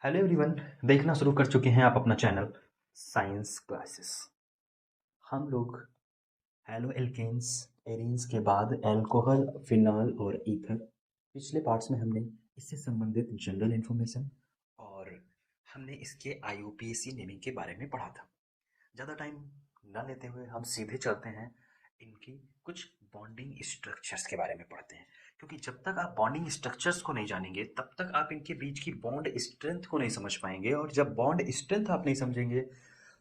Hello everyone, देखना शुरू कर चुके हैं आप अपना चैनल साइंस क्लासेस। हम लोग हेलो एल्केन्स एरीन्स के बाद अल्कोहल, फिनॉल और ईथर पिछले पार्ट्स में हमने इससे संबंधित जनरल इन्फॉर्मेशन और हमने इसके आईयूपीएसी नेमिंग के बारे में पढ़ा था। ज़्यादा टाइम न लेते हुए हम सीधे चलते हैं इनकी कुछ बॉन्डिंग स्ट्रक्चर्स के बारे में पढ़ते हैं, क्योंकि जब तक आप बॉन्डिंग स्ट्रक्चर्स को नहीं जानेंगे तब तक आप इनके बीच की बॉन्ड स्ट्रेंथ को नहीं समझ पाएंगे, और जब बॉन्ड स्ट्रेंथ आप नहीं समझेंगे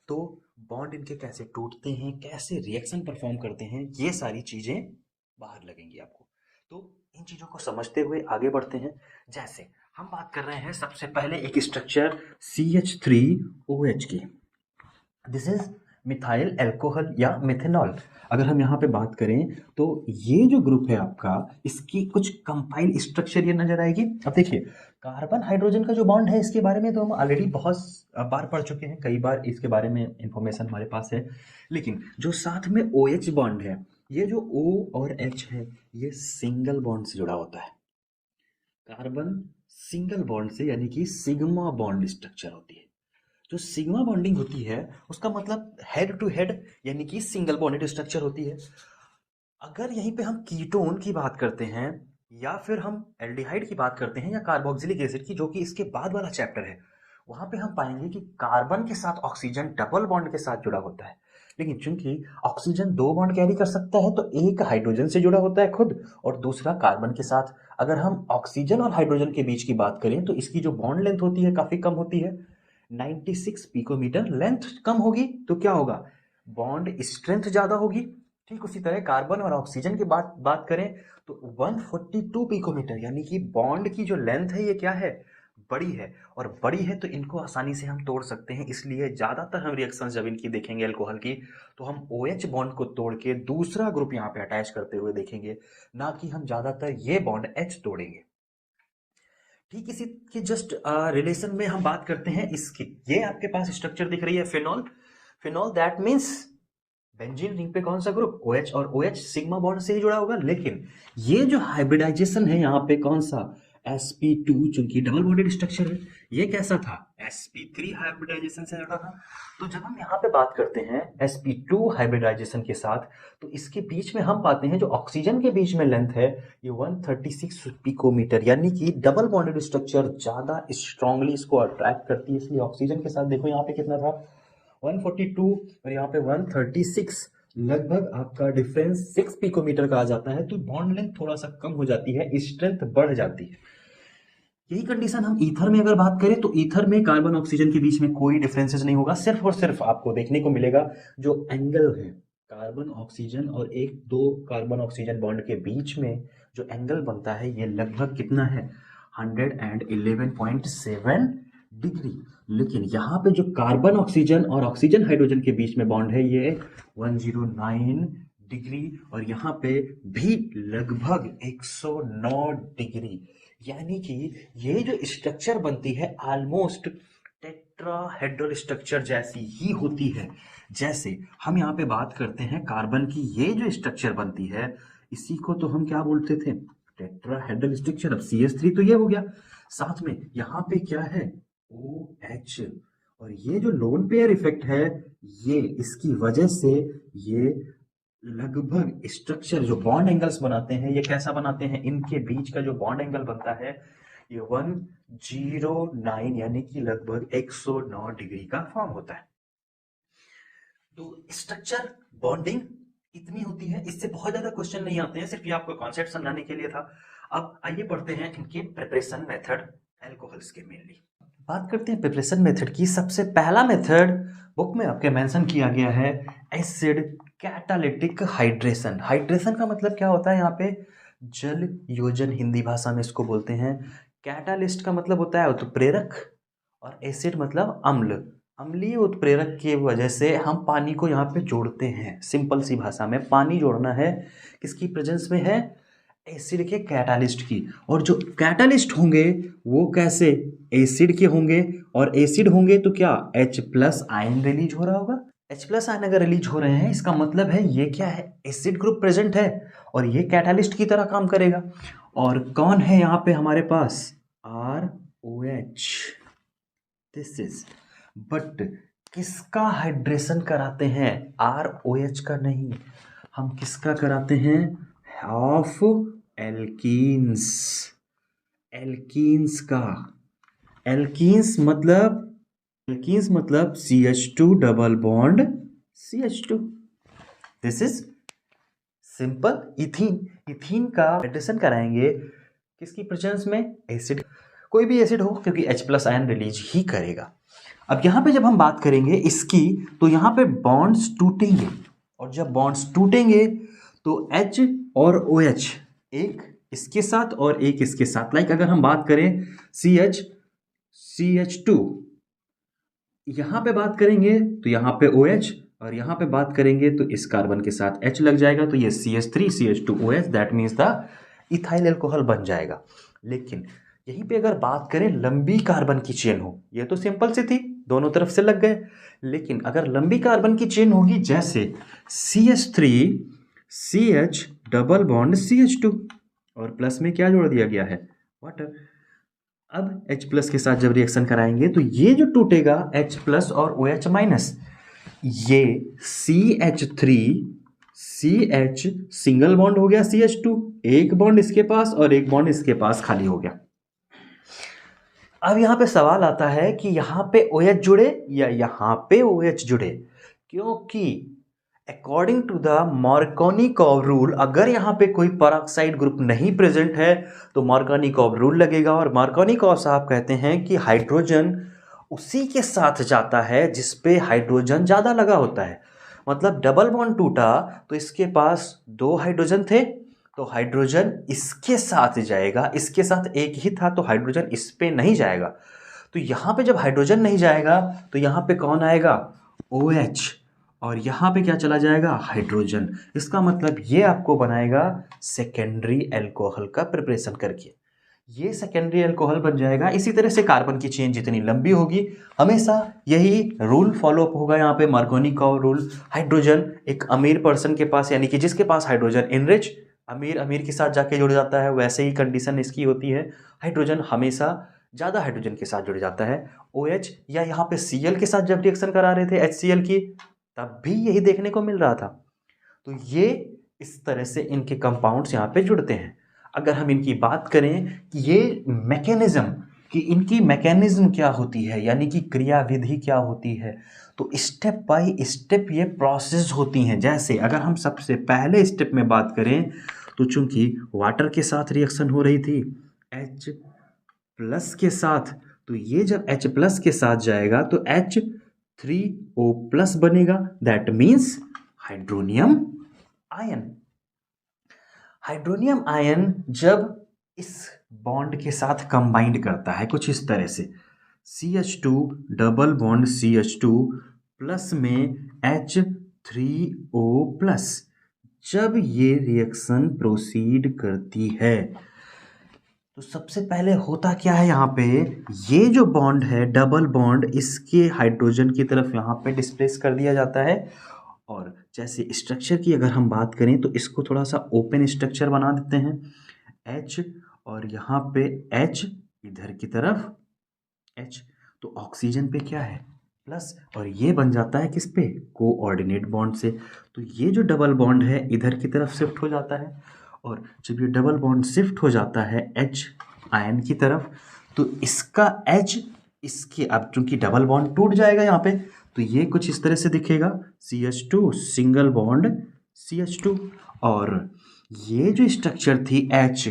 तो बॉन्ड इनके कैसे टूटते हैं, कैसे रिएक्शन परफॉर्म करते हैं, ये सारी चीज़ें बाहर लगेंगी आपको। तो इन चीज़ों को समझते हुए आगे बढ़ते हैं। जैसे हम बात कर रहे हैं सबसे पहले एक स्ट्रक्चर CH3OH की। दिस इज मिथाइल अल्कोहल या मिथेनॉल। अगर हम यहाँ पे बात करें तो ये जो ग्रुप है आपका, इसकी कुछ कंपाइल स्ट्रक्चर ये नजर आएगी। अब देखिए, कार्बन हाइड्रोजन का जो बॉन्ड है इसके बारे में तो हम ऑलरेडी बहुत बार पढ़ चुके हैं, कई बार इसके बारे में इंफॉर्मेशन हमारे पास है। लेकिन जो साथ में OH बॉन्ड है, ये जो O और H है, ये सिंगल बॉन्ड से जुड़ा होता है। कार्बन सिंगल बॉन्ड से, यानी कि सिग्मा बॉन्ड स्ट्रक्चर होती है। जो सिग्मा बॉन्डिंग होती है उसका मतलब हेड टू हेड, यानी कि सिंगल बॉन्डेड स्ट्रक्चर होती है। अगर यहीं पे हम कीटोन की बात करते हैं या फिर हम एल्डिहाइड की बात करते हैं या कार्बोक्सिलिक एसिड की, जो कि इसके बाद वाला चैप्टर है, वहां पे हम पाएंगे कि कार्बन के साथ ऑक्सीजन डबल बॉन्ड के साथ जुड़ा होता है। लेकिन चूंकि ऑक्सीजन दो बॉन्ड कैरी कर सकता है तो एक हाइड्रोजन से जुड़ा होता है खुद, और दूसरा कार्बन के साथ। अगर हम ऑक्सीजन और हाइड्रोजन के बीच की बात करें तो इसकी जो बॉन्ड लेंथ होती है काफी कम होती है, 96 पिकोमीटर। लेंथ कम होगी तो क्या होगा, बॉन्ड स्ट्रेंथ ज्यादा होगी। ठीक उसी तरह कार्बन और ऑक्सीजन की बात करें तो 142 पिकोमीटर, यानी कि बॉन्ड की जो लेंथ है ये क्या है, बड़ी है। और बड़ी है तो इनको आसानी से हम तोड़ सकते हैं, इसलिए ज्यादातर हम रिएक्शंस जब इनकी देखेंगे अल्कोहल की, तो हम OH बॉन्ड को तोड़ के दूसरा ग्रुप यहाँ पे अटैच करते हुए देखेंगे, ना कि हम ज्यादातर ये बॉन्ड H तोड़ेंगे। ठीक इसी के जस्ट रिलेशन में हम बात करते हैं इसकी। ये आपके पास स्ट्रक्चर दिख रही है phenol. Phenol that means benzene ring पे कौन सा ग्रुप, OH, और OH सिग्मा बॉन्ड से ही जुड़ा होगा। लेकिन ये जो हाइब्रिडाइजेशन है यहाँ पे कौन सा, sp2, चूंकि डबल बॉन्डेड स्ट्रक्चर है, ये कैसा था, sp3 हाइब्रिडाइजेशन से जुड़ा था। तो जब हम यहाँ पे बात करते हैं sp2 हाइब्रिडाइजेशन के साथ, तो इसके बीच में हम पाते हैं जो ऑक्सीजन के बीच में लेंथ है ये 136 पिकोमीटर, यानी कि डबल बॉन्डेड स्ट्रक्चर ज्यादा स्ट्रांगली इसको अट्रैक्ट करती है। इसलिए ऑक्सीजन के साथ देखो यहाँ पे कितना था, 142, और यहाँ पे 136, लगभग आपका डिफरेंस 6 पिकोमीटर का आ जाता है। तो बॉन्ड लेंथ थोड़ा सा कम हो जाती है, स्ट्रेंथ बढ़ जाती है। यही कंडीशन हम ईथर में अगर बात करें तो ईथर में कार्बन ऑक्सीजन के बीच में कोई डिफरेंसेस नहीं होगा, सिर्फ और सिर्फ आपको देखने को मिलेगा जो एंगल है कार्बन ऑक्सीजन और एक दो कार्बन ऑक्सीजन बॉन्ड के बीच में जो एंगल बनता है ये लगभग कितना है, 111.7 डिग्री। लेकिन यहाँ पे जो कार्बन ऑक्सीजन और ऑक्सीजन हाइड्रोजन के बीच में बॉन्ड है ये 109 डिग्री, और यहाँ पे भी लगभग 109 डिग्री। यानी कि ये जो स्ट्रक्चर बनती है ऑलमोस्ट टेट्राहेड्रल स्ट्रक्चर जैसी ही होती है। जैसे हम यहाँ पे बात करते हैं कार्बन की, ये जो स्ट्रक्चर बनती है इसी को तो हम क्या बोलते थे, टेट्राहेड्रल स्ट्रक्चर। अब CH3 तो ये हो गया, साथ में यहाँ पे क्या है, OH, और ये जो लोन पेयर इफेक्ट है ये इसकी वजह से ये लगभग स्ट्रक्चर जो बॉन्ड एंगल्स बनाते हैं ये कैसा बनाते हैं, इनके बीच का जो बॉन्ड एंगल बनता है ये 109, यानी कि लगभग 109 डिग्री का फॉर्म होता है। तो स्ट्रक्चर बॉन्डिंग इतनी होती है, इससे बहुत ज्यादा क्वेश्चन नहीं आते हैं, सिर्फ ये आपको कॉन्सेप्ट समझाने के लिए था। अब आइए पढ़ते हैं इनके प्रिपरेशन मेथड अल्कोहल्स के मेनली। बात करते हैं प्रिपरेशन मेथड की। सबसे पहला मेथड बुक में आपके मेंशन किया गया है एसिड कैटालिटिक हाइड्रेशन। हाइड्रेशन का मतलब क्या होता है, यहाँ पे जल योजन हिंदी भाषा में इसको बोलते हैं। कैटालिस्ट का मतलब होता है उत्प्रेरक, और एसिड मतलब अम्ल। अम्लीय उत्प्रेरक की वजह से हम पानी को यहाँ पे जोड़ते हैं। सिंपल सी भाषा में पानी जोड़ना है, किसकी प्रेजेंस में है, एसिड के कैटालिस्ट की। और जो कैटालिस्ट होंगे वो कैसे, एसिड के होंगे, और एसिड होंगे तो क्या, H+ आयन रिलीज हो रहा होगा। H+ आयन अगर रिलीज हो रहे हैं इसका मतलब है ये क्या है, एसिड ग्रुप प्रेजेंट है, और ये कैटालिस्ट की तरह काम करेगा। और कौन है यहाँ पे हमारे पास, ROH। दिस इज, बट किसका हाइड्रेशन कराते हैं? ROH का नहीं, हम किसका कराते हैं? ऑफ एल्कीन्स, एल्कीन्स का। एल्कीन्स मतलब CH2 double bond CH2। This is simple. Ethene का हाइड्रेशन कराएंगे किसकी प्रेजेंस में? एसिड, कोई भी एसिड हो, क्योंकि H+ आयन रिलीज ही करेगा। अब यहाँ पे जब हम बात करेंगे इसकी, तो यहाँ पे बॉन्ड्स टूटेंगे, और जब बॉन्ड्स टूटेंगे तो H और OH, एक इसके साथ और एक इसके साथ, लाइक अगर हम बात करें CH2, यहाँ पे बात करेंगे तो यहाँ पे OH, और यहाँ पे बात करेंगे तो इस कार्बन के साथ H लग जाएगा, तो ये CH3 CH2OH, that means the ethyl alcohol बन जाएगा। लेकिन यहीं पे अगर बात करें लंबी कार्बन की चेन हो, ये तो सिंपल सी थी, दोनों तरफ से लग गए। लेकिन अगर लंबी कार्बन की चेन होगी, जैसे CH3 CH double bond CH2, और प्लस में क्या जोड़ दिया गया है? वाटर। अब H+ के साथ जब रिएक्शन कराएंगे तो ये जो टूटेगा H+ और OH-, ये CH3 CH सिंगल बॉन्ड हो गया CH2, एक बॉन्ड इसके पास और एक बॉन्ड इसके पास खाली हो गया। अब यहां पे सवाल आता है कि यहां पे OH जुड़े या यहां पे OH जुड़े, क्योंकि according to the Markovnikov rule, अगर यहां पे कोई पेरोक्साइड ग्रुप नहीं प्रेजेंट है तो मार्कोनिकॉव रूल लगेगा, और मार्कोनिकॉव साहब कहते हैं कि हाइड्रोजन उसी के साथ जाता है जिस पे हाइड्रोजन ज़्यादा लगा होता है। मतलब डबल बॉन्ड टूटा तो इसके पास 2 हाइड्रोजन थे, तो हाइड्रोजन इसके साथ जाएगा, इसके साथ एक ही था तो हाइड्रोजन इस पे नहीं जाएगा। तो यहाँ पे जब हाइड्रोजन नहीं जाएगा तो यहाँ पे कौन आएगा? OH, और यहाँ पे क्या चला जाएगा? हाइड्रोजन। इसका मतलब ये आपको बनाएगा सेकेंडरी अल्कोहल का प्रिपरेशन करके, ये सेकेंडरी अल्कोहल बन जाएगा। इसी तरह से कार्बन की चेन जितनी लंबी होगी, हमेशा यही रूल फॉलो अप होगा यहाँ पे, मार्कोनिकॉव रूल। हाइड्रोजन एक अमीर पर्सन के पास, यानी कि जिसके पास हाइड्रोजन इनरिच, अमीर के साथ जाके जुड़ जाता है, वैसे ही कंडीशन इसकी होती है, हाइड्रोजन हमेशा ज़्यादा हाइड्रोजन के साथ जुड़ जाता है। OH या यहाँ पे Cl के साथ जब रिएक्शन करा रहे थे HCl की, तब भी यही देखने को मिल रहा था। तो ये इस तरह से इनके कंपाउंड्स यहाँ पे जुड़ते हैं। अगर हम इनकी बात करें कि ये मैकेनिज्म, कि इनकी मैकेनिज्म क्या होती है, यानी कि क्रियाविधि क्या होती है, तो स्टेप बाय स्टेप ये प्रोसेस होती हैं। जैसे अगर हम सबसे पहले स्टेप में बात करें, तो चूंकि वाटर के साथ रिएक्शन हो रही थी H+ के साथ, तो ये जब H+ के साथ जाएगा तो H3O+ बनेगा, that means hydronium ion. Hydronium ion जब इस बॉन्ड के साथ कंबाइंड करता है कुछ इस तरह से, CH2 double bond CH2 plus में H3O+, जब ये रिएक्शन प्रोसीड करती है तो सबसे पहले होता क्या है, यहाँ पे ये जो बॉन्ड है डबल बॉन्ड, इसके हाइड्रोजन की तरफ यहाँ पे डिस्प्लेस कर दिया जाता है। और जैसे स्ट्रक्चर की अगर हम बात करें तो इसको थोड़ा सा ओपन स्ट्रक्चर बना देते हैं, H और यहाँ पे H, इधर की तरफ H, तो ऑक्सीजन पे क्या है? प्लस, और ये बन जाता है किस पे? कोऑर्डिनेट बॉन्ड से। तो ये जो डबल बॉन्ड है इधर की तरफ शिफ्ट हो जाता है, और जब ये डबल बॉन्ड शिफ्ट हो जाता है H आयन की तरफ, तो इसका H इसके, अब चूंकि डबल बॉन्ड टूट जाएगा यहाँ पे, तो ये कुछ इस तरह से दिखेगा, CH2 सिंगल बॉन्ड CH2, और ये जो स्ट्रक्चर थी H,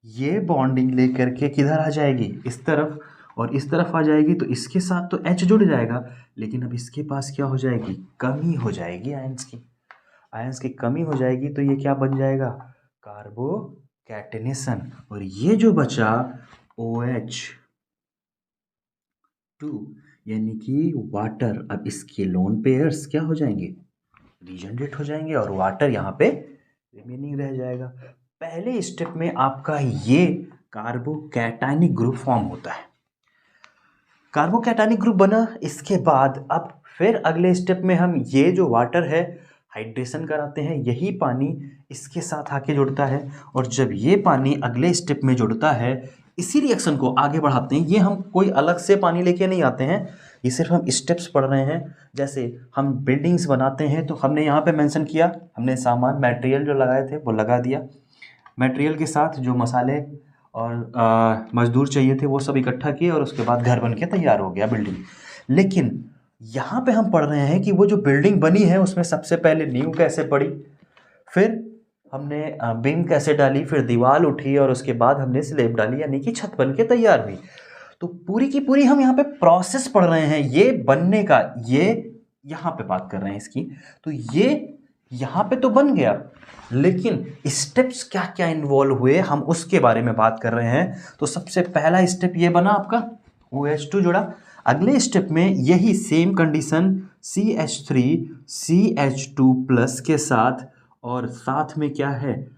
ये बॉन्डिंग लेकर के किधर आ जाएगी? इस तरफ, और इस तरफ आ जाएगी, तो इसके साथ तो H जुड़ जाएगा, लेकिन अब इसके पास क्या हो जाएगी? कमी हो जाएगी आयंस की कमी हो जाएगी, तो ये क्या बन जाएगा? कार्बोकैटेनेशन। और ये जो बचा OH2 यानी कि वाटर, अब इसके लोन पेयर्स क्या हो जाएंगे? रीजनरेट हो जाएंगे, और वाटर यहाँ पे रिमेनिंग रह जाएगा। पहले स्टेप में आपका ये कार्बोकैटायनिक ग्रुप फॉर्म होता है, कार्बोकैटायनिक ग्रुप बना। इसके बाद अब फिर अगले स्टेप में हम ये जो वाटर है हाइड्रेशन कराते हैं, यही पानी इसके साथ आके जुड़ता है, और जब ये पानी अगले स्टेप में जुड़ता है, इसी रिएक्शन को आगे बढ़ाते हैं। ये हम कोई अलग से पानी लेके नहीं आते हैं, ये सिर्फ हम स्टेप्स पढ़ रहे हैं। जैसे हम बिल्डिंग्स बनाते हैं तो हमने यहाँ पे मेंशन किया, हमने सामान मटेरियल जो लगाए थे वो लगा दिया, मटेरियल के साथ जो मसाले और मजदूर चाहिए थे वो सब इकट्ठा किए और उसके बाद घर बन के तैयार हो गया बिल्डिंग। लेकिन यहाँ पे हम पढ़ रहे हैं कि वो जो बिल्डिंग बनी है उसमें सबसे पहले नींव कैसे पड़ी, फिर हमने बीम कैसे डाली, फिर दीवार उठी और उसके बाद हमने स्लेब डाली, यानी कि छत बन के तैयार हुई। तो पूरी की पूरी हम यहाँ पे प्रोसेस पढ़ रहे हैं ये बनने का, ये यहाँ पे बात कर रहे हैं इसकी। तो ये यहाँ पे तो बन गया, लेकिन स्टेप्स क्या क्या इन्वॉल्व हुए हम उसके बारे में बात कर रहे हैं। तो सबसे पहला स्टेप ये बना आपका OH2 जुड़ा। अगले स्टेप में यही same condition CH3 CH2 plus के साथ, और साथ में क्या है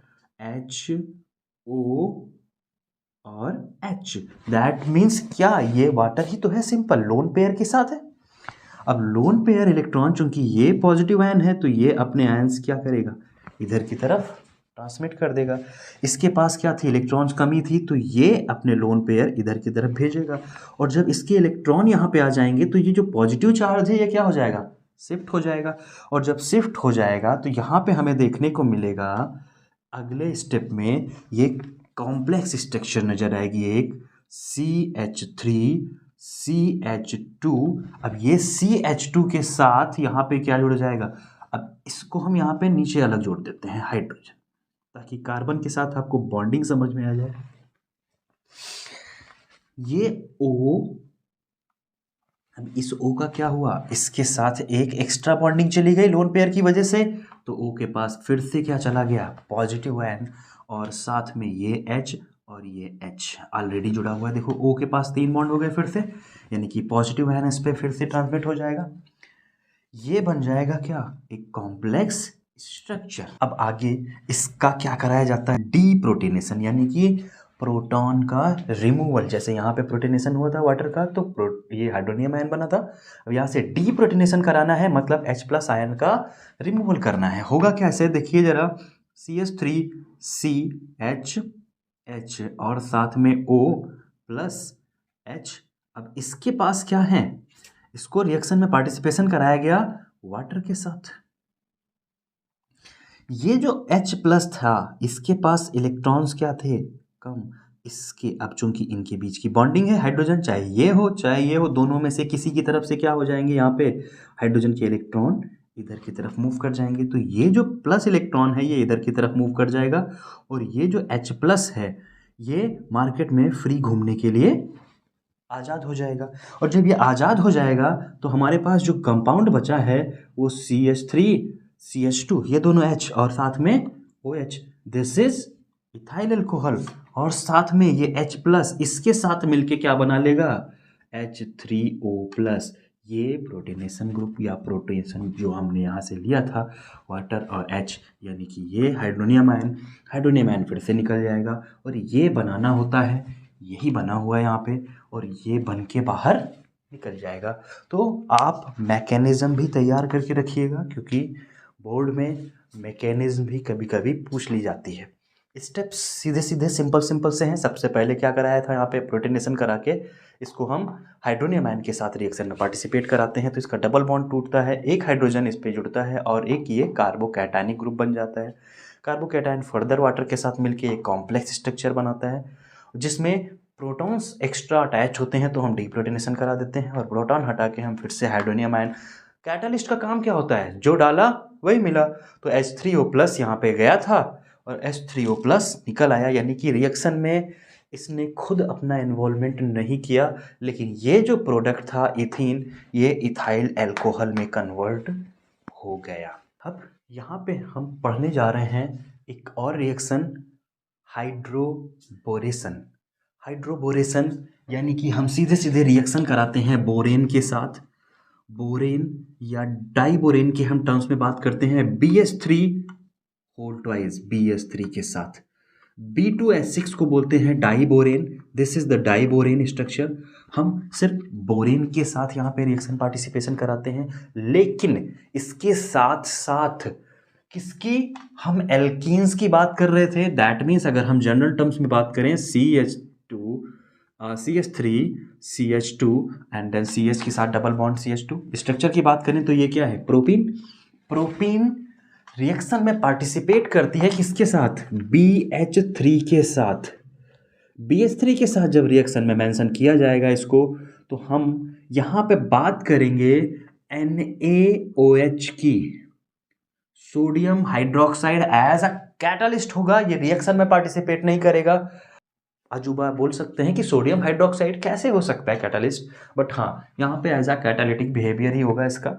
HO और H। दैट मीन्स क्या, ये वाटर ही तो है, सिंपल लोन पेयर के साथ है। अब लोन पेयर इलेक्ट्रॉन, चूंकि ये पॉजिटिव आयन है तो ये अपने आयन्स क्या करेगा, इधर की तरफ ट्रांसमिट कर देगा। इसके पास क्या थी, इलेक्ट्रॉन्स कमी थी, तो ये अपने लोन पेयर इधर की तरफ भेजेगा। और जब इसके इलेक्ट्रॉन यहाँ पे आ जाएंगे तो ये जो पॉजिटिव चार्ज है ये क्या हो जाएगा, शिफ्ट हो जाएगा। और जब शिफ्ट हो जाएगा तो यहाँ पे हमें देखने को मिलेगा अगले स्टेप में ये कॉम्प्लेक्स स्ट्रक्चर नजर आएगी, एक CH3 CH2। अब ये CH2 के साथ यहाँ पे क्या जुड़ जाएगा, अब इसको हम यहाँ पे नीचे अलग जोड़ देते हैं हाइड्रोजन, ताकि कार्बन के साथ आपको बॉन्डिंग समझ में आ जाए। ये O, अब इस O का क्या हुआ, इसके साथ एक एक्स्ट्रा बॉन्डिंग चली गई लोन पेयर की वजह से, तो O के पास फिर से क्या चला गया, पॉजिटिव आयन, और साथ में ये H और ये H ऑलरेडी जुड़ा हुआ है। देखो O के पास 3 बॉन्ड हो गए फिर से, यानी कि पॉजिटिव आयन इस पर फिर से ट्रांसमिट हो जाएगा। ये बन जाएगा क्या, एक कॉम्प्लेक्स स्ट्रक्चर। अब आगे इसका क्या कराया जाता है, डीप्रोटोनेशन, यानी कि प्रोटॉन का रिमूवल। जैसे यहाँ पे प्रोटोनेशन हुआ था वाटर का, तो ये हाइड्रोनियम आयन बना था। अब यहाँ से डीप्रोटोनेशन कराना है, मतलब H+ आयन का रिमूवल करना है। होगा कैसे, देखिए जरा, CH3 CH और साथ में O+H। अब इसके पास क्या है, इसको रिएक्शन में पार्टिसिपेशन कराया गया वाटर के साथ। ये जो H+ था इसके पास इलेक्ट्रॉन्स क्या थे, कम। इसके अब चूंकि इनके बीच की बॉन्डिंग है, हाइड्रोजन चाहे ये हो, दोनों में से किसी की तरफ से क्या हो जाएंगे, यहाँ पे हाइड्रोजन के इलेक्ट्रॉन इधर की तरफ मूव कर जाएंगे। तो ये जो प्लस इलेक्ट्रॉन है ये इधर की तरफ मूव कर जाएगा, और ये जो H+ है ये मार्केट में फ्री घूमने के लिए आज़ाद हो जाएगा। और जब ये आज़ाद हो जाएगा तो हमारे पास जो कंपाउंड बचा है वो CH3 CH2, ये दोनों H और साथ में OH, this is ethyl alcohol. और साथ में ये H+ इसके साथ मिलके क्या बना लेगा, H3O+। ये प्रोटोनेशन ग्रुप या प्रोटोनेशन जो हमने यहाँ से लिया था वाटर और H, यानी कि ये हाइड्रोनियम आयन फिर से निकल जाएगा, और ये बनाना होता है, यही बना हुआ है यहाँ पे, और ये बन के बाहर निकल जाएगा। तो आप मैकेनिज़्म भी तैयार करके रखिएगा, क्योंकि बोर्ड में मैकेनिज़्म भी कभी कभी पूछ ली जाती है। स्टेप्स सीधे सीधे सिंपल से हैं। सबसे पहले क्या कराया था, यहाँ पे प्रोटोनेशन करा के इसको हम हाइड्रोनियम आयन के साथ रिएक्शन में पार्टिसिपेट कराते हैं, तो इसका डबल बॉन्ड टूटता है, एक हाइड्रोजन इस पे जुड़ता है और एक ये कार्बोकैटायनिक ग्रुप बन जाता है। कार्बोकैटायन फर्दर वाटर के साथ मिलके एक कॉम्प्लेक्स स्ट्रक्चर बनाता है, जिसमें प्रोटॉन्स एक्स्ट्रा अटैच होते हैं, तो हम डीप्रोटोनेशन करा देते हैं, और प्रोटॉन हटा के हम फिर से हाइड्रोनियम आयन। कैटालिस्ट का काम क्या होता है, जो डाला वही मिला, तो H3O+ यहाँ पे गया था और H3O+ निकल आया, यानी कि रिएक्शन में इसने खुद अपना इन्वॉल्वमेंट नहीं किया, लेकिन ये जो प्रोडक्ट था इथीन, ये इथाइल अल्कोहल में कन्वर्ट हो गया। अब यहाँ पे हम पढ़ने जा रहे हैं एक और रिएक्शन, हाइड्रोबोरेशन, यानी कि हम सीधे सीधे रिएक्शन कराते हैं बोरेन के साथ। बोरेन या डाइबोरेन के हम टर्म्स में बात करते हैं, BS3 के साथ। B2H6 को बोलते हैं diborane, this is the diborane structure. हम सिर्फ बोरेन के साथ यहाँ पे रिएक्शन पार्टिसिपेशन कराते हैं, लेकिन इसके साथ साथ किसकी, हम एल्कीन्स की बात कर रहे थे। दैट मीन्स अगर हम जनरल टर्म्स में बात करें CH2 CH3 CH2 and then CH के साथ डबल बॉन्ड CH2। स्ट्रक्चर की बात करें तो ये क्या है, प्रोपीन। प्रोपीन रिएक्शन में पार्टिसिपेट करती है किसके साथ, BH3 के साथ। BH3 के साथ जब रिएक्शन में मेंशन किया जाएगा इसको, तो हम यहाँ पे बात करेंगे NaOH की। Sodium hydroxide as a catalyst होगा, ये रिएक्शन में पार्टिसिपेट नहीं करेगा। अजूबा बोल सकते हैं कि सोडियम हाइड्रोक्साइड कैसे हो सकता है कैटलिस्ट, बट हाँ यहाँ पे एज अ कैटालिटिक बिहेवियर ही होगा इसका,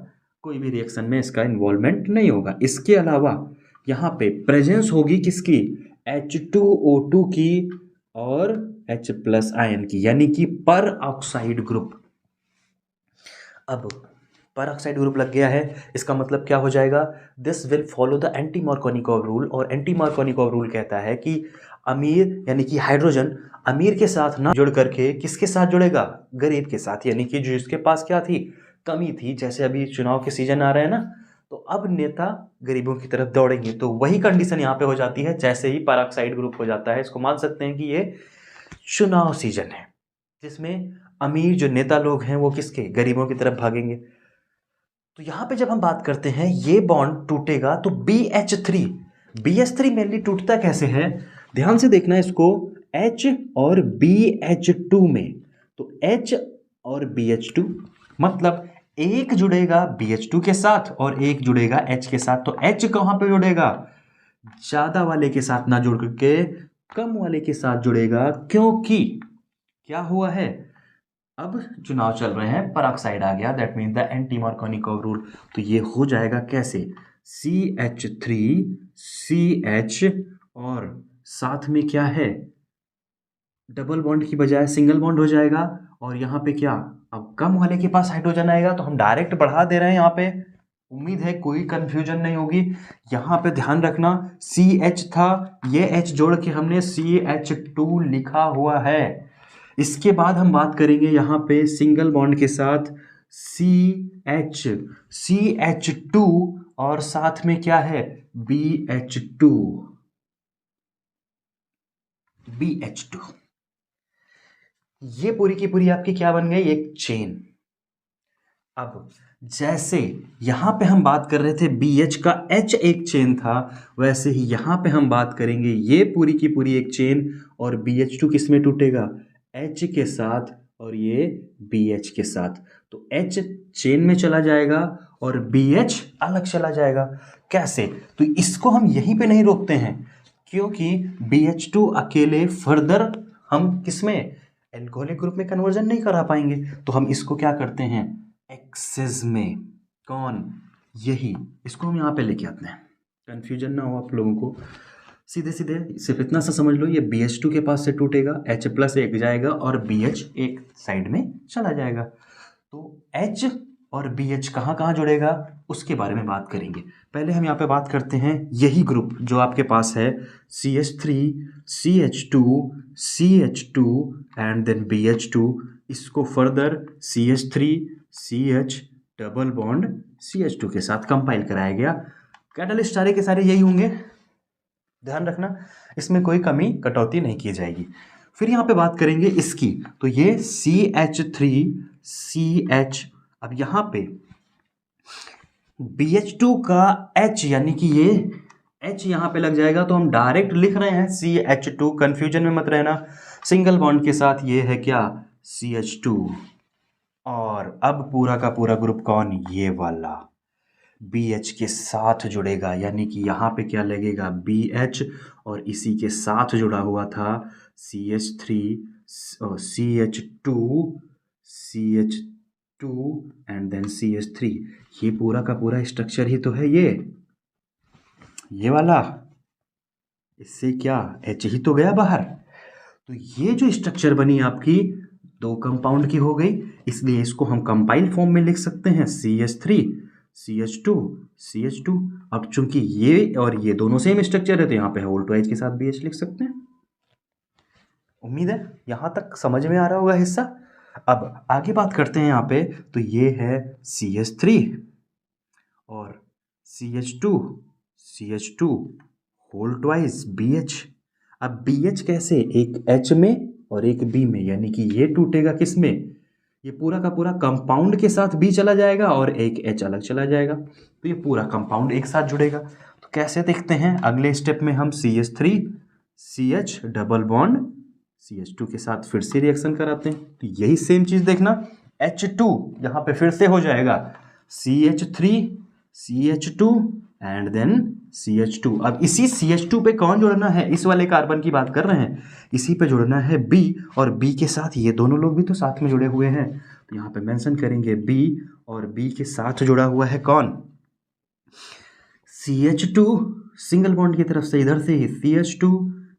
कोई भी रिएक्शन में इसका इन्वॉल्वमेंट नहीं होगा। इसके अलावा यहाँ पे प्रेजेंस होगी किसकी, H2O2 की और H+ आयन की, यानी कि पर ऑक्साइड ग्रुप। अब पर ऑक्साइड ग्रुप लग गया है, इसका मतलब क्या हो जाएगा, this will follow the anti Markovnikov rule. और एंटी मार्कोनिकॉव रूल कहता है कि अमीर यानी कि हाइड्रोजन अमीर के साथ ना जुड़ करके किसके साथ जुड़ेगा, गरीब के साथ, यानी कि जिसके पास क्या थी, कमी थी। जैसे अभी चुनाव के सीजन आ रहे हैं ना, तो अब नेता गरीबों की तरफ दौड़ेंगे, तो वही कंडीशन यहाँ पे हो जाती है जैसे ही पर ऑक्साइड ग्रुप हो जाता है। इसको मान सकते हैं कि ये चुनाव सीजन है जिसमें अमीर जो नेता लोग हैं वो किसके, गरीबों की तरफ भागेंगे। तो यहां पे जब हम बात करते हैं ये बॉन्ड टूटेगा तो BH3 मेनली टूटता कैसे है, ध्यान से देखना इसको, H और BH2 में। तो H और BH2 मतलब एक जुड़ेगा BH2 के साथ और एक जुड़ेगा H के साथ। तो H कहां पे जुड़ेगा, ज्यादा वाले के साथ ना जुड़ के कम वाले के साथ जुड़ेगा, क्योंकि क्या हुआ है, अब चुनाव चल रहे हैं, पर ऑक्साइड आ गया, that mean the anti Markovnikov rule. तो ये हो जाएगा कैसे, CH3CH और साथ में क्या है, डबल बॉन्ड की बजाय सिंगल बॉन्ड हो जाएगा। और यहाँ पे क्या, अब कम वाले के पास हाइड्रोजन आएगा तो हम डायरेक्ट बढ़ा दे रहे हैं यहाँ पे। उम्मीद है कोई कंफ्यूजन नहीं होगी। यहाँ पे ध्यान रखना CH था, ये H जोड़ के हमने CH2 लिखा हुआ है। इसके बाद हम बात करेंगे यहाँ पे सिंगल बॉन्ड के साथ CH2 और साथ में क्या है, BH2। ये पूरी की पूरी आपकी क्या बन गई, एक चेन। अब जैसे यहां पे हम बात कर रहे थे BH का H एक चेन था, वैसे ही यहां पे हम बात करेंगे ये पूरी की पूरी एक चेन, और BH2 किस में टूटेगा, H के साथ और ये BH के साथ। तो H चेन में चला जाएगा और BH अलग चला जाएगा। कैसे, तो इसको हम यहीं पे नहीं रोकते हैं, क्योंकि BH2 अकेले फर्दर हम किसमें, एल्कोहलिक ग्रुप में कन्वर्जन नहीं करा पाएंगे। तो हम इसको क्या करते हैं, एक्सेस में, कौन, यही, इसको हम यहाँ पे लेके आते हैं। कंफ्यूजन ना हो आप लोगों को, सीधे सीधे सिर्फ इतना सा समझ लो, ये BH2 के पास से टूटेगा, H+ एक जाएगा और BH एक साइड में चला जाएगा। तो H और BH कहाँ कहाँ जुड़ेगा उसके बारे में बात करेंगे। पहले हम यहाँ पे बात करते हैं यही ग्रुप जो आपके पास है, CH3 CH2 CH2 and then BH2। इसको further CH3 CH double bond CH2 के साथ कंपाइल कराया गया। कैटलिस्ट सारे के सारे यही होंगे, ध्यान रखना, इसमें कोई कमी कटौती नहीं की जाएगी। फिर यहाँ पे बात करेंगे इसकी, तो ये CH3CH, अब यहाँ पे BH2 का H यानी कि ये H यहाँ पे लग जाएगा, तो हम डायरेक्ट लिख रहे हैं CH2, कंफ्यूजन में मत रहना। सिंगल बॉन्ड के साथ ये है क्या, CH2। और अब पूरा का पूरा ग्रुप कौन, ये वाला BH के साथ जुड़ेगा, यानी कि यहाँ पे क्या लगेगा, BH, और इसी के साथ जुड़ा हुआ था CH3 CH2 and then CH3। ये पूरा का पूरा स्ट्रक्चर ही तो है ये वाला, इससे क्या H ही तो गया बाहर। तो ये जो स्ट्रक्चर बनी आपकी दो कंपाउंड की हो गई, इसलिए इसको हम कंपाइल फॉर्म में लिख सकते हैं CH3 CH2। अब चूंकि ये और ये दोनों सेम स्ट्रक्चर है, तो यहाँ पे वोल्टोइज के साथ BH लिख सकते हैं। उम्मीद है यहां तक समझ में आ रहा होगा हिस्सा। अब आगे बात करते हैं यहाँ पे, तो ये है CH3 और CH2 होल्टवाइज BH। अब BH कैसे, एक H में और एक बी में, यानी कि ये टूटेगा किस में, ये पूरा का पूरा कंपाउंड के साथ बी चला जाएगा और एक एच अलग चला जाएगा, तो ये पूरा कंपाउंड एक साथ जुड़ेगा। तो कैसे देखते हैं, अगले स्टेप में हम CH3 CH double bond CH2 के साथ फिर से रिएक्शन कराते हैं, तो यही सेम चीज़ देखना, H2 यहाँ पे फिर से हो जाएगा CH3 CH2 and then CH2। अब इसी CH2 पे कौन जोड़ना है, इस वाले कार्बन की बात कर रहे हैं, इसी पे जोड़ना है B, और B के साथ ये दोनों लोग भी तो साथ में जुड़े हुए हैं, तो यहाँ पे मेंशन करेंगे B, और B के साथ जुड़ा हुआ है कौन, CH2 सिंगल बॉन्ड की तरफ से इधर से ही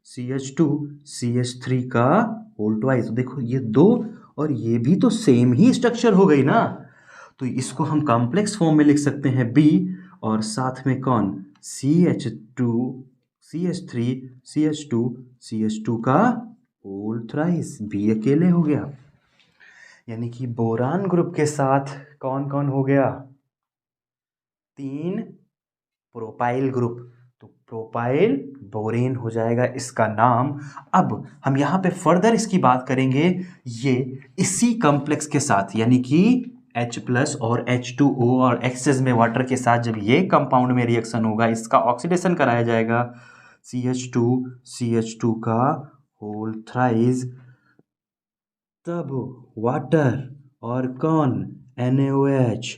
CH2 CH3 का होल ट्वाइस। देखो ये दो और ये भी तो सेम ही स्ट्रक्चर हो गई ना, तो इसको हम कॉम्प्लेक्स फॉर्म में लिख सकते हैं B, और साथ में कौन CH2 CH3 CH2 का होल थ्राइस, B अकेले हो गया। यानी कि बोरान ग्रुप के साथ कौन कौन हो गया, 3 प्रोपाइल ग्रुप, तो प्रोपाइल बोरेन हो जाएगा इसका नाम। अब हम यहाँ पे फर्दर इसकी बात करेंगे, ये इसी कॉम्प्लेक्स के साथ, यानी कि H+ और H2O और एक्सेस में वाटर के साथ जब ये कंपाउंड में रिएक्शन होगा, इसका ऑक्सीडेशन कराया जाएगा, CH2 का होल थ्राइस, तब वाटर और कौन NaOH,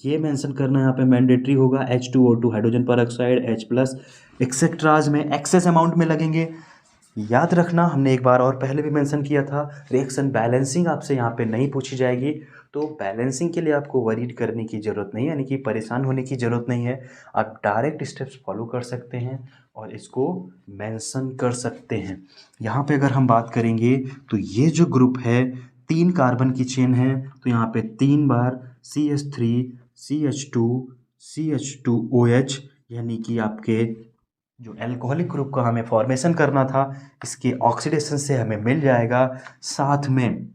ये मेंशन करना यहाँ पे मैंडेटरी होगा, H2O2 हाइड्रोजन पर ऑक्साइड, H+ एक्सेट्राज में एक्सेस अमाउंट में लगेंगे। याद रखना, हमने एक बार और पहले भी मेंशन किया था, रिएक्शन बैलेंसिंग आपसे यहाँ पे नहीं पूछी जाएगी, तो बैलेंसिंग के लिए आपको वरीड करने की ज़रूरत नहीं है, यानी कि परेशान होने की ज़रूरत नहीं है, आप डायरेक्ट स्टेप्स फॉलो कर सकते हैं और इसको मेंशन कर सकते हैं। यहाँ पे अगर हम बात करेंगे तो ये जो ग्रुप है 3 कार्बन की चेन है, तो यहाँ पे 3 बार CH3 CH2 CH2OH, यानी कि आपके जो एल्कोहलिक ग्रुप का हमें फॉर्मेशन करना था, इसके ऑक्सीडेशन से हमें मिल जाएगा, साथ में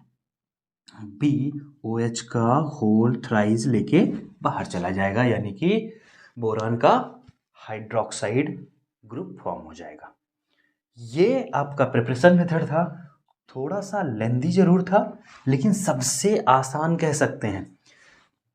BOH का होल थ्राइस लेके बाहर चला जाएगा, यानी कि बोरान का हाइड्रोक्साइड ग्रुप फॉर्म हो जाएगा। ये आपका प्रिपरेशन मेथड था, थोड़ा सा लेंदी जरूर था, लेकिन सबसे आसान कह सकते हैं।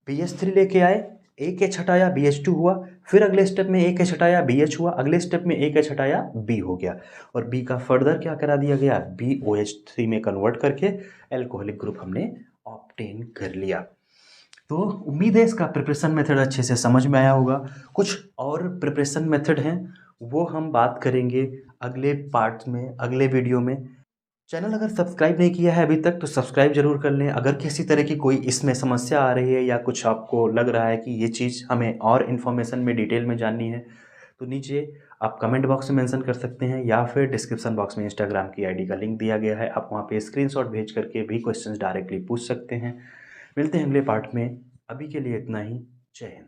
BH3 लेके आए, एक एच हटाया BH2 हुआ, फिर अगले स्टेप में एक एच हटाया BH हुआ, अगले स्टेप में एक एच हटाया B हो गया, और B का फर्दर क्या करा दिया गया, BOH3 में कन्वर्ट करके एल्कोहलिक ग्रुप हमने ऑब्टेन कर लिया। तो उम्मीद है इसका प्रिपरेशन मेथड अच्छे से समझ में आया होगा। कुछ और प्रिपरेशन मेथड हैं, वो हम बात करेंगे अगले पार्ट में, अगले वीडियो में। चैनल अगर सब्सक्राइब नहीं किया है अभी तक तो सब्सक्राइब जरूर कर लें। अगर किसी तरह की कोई इसमें समस्या आ रही है या कुछ आपको लग रहा है कि ये चीज़ हमें और इन्फॉर्मेशन में डिटेल में जाननी है, तो नीचे आप कमेंट बॉक्स में मेंशन कर सकते हैं, या फिर डिस्क्रिप्शन बॉक्स में इंस्टाग्राम की आईडी का लिंक दिया गया है, आप वहाँ पे स्क्रीनशॉट भेज करके भी क्वेश्चंस डायरेक्टली पूछ सकते हैं। मिलते हैं अगले पार्ट में, अभी के लिए इतना ही। जय हिंद।